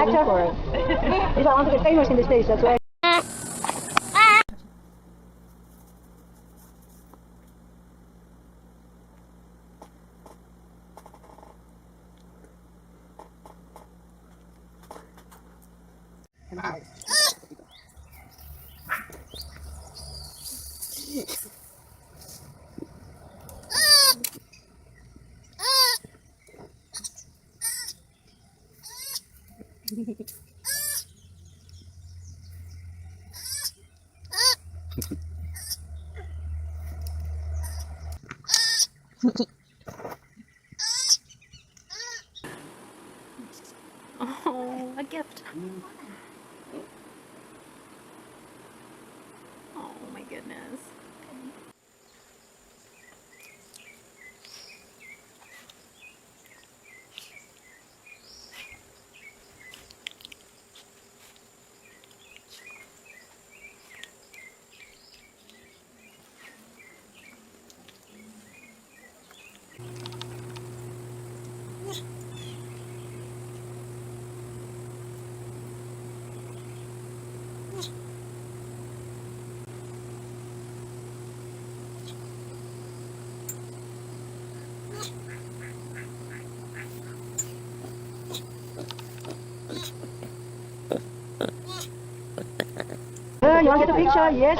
picture for it. If I want to get famous in the States, that's why. Oh, a gift. Oh my goodness. You want to get a picture? Yes.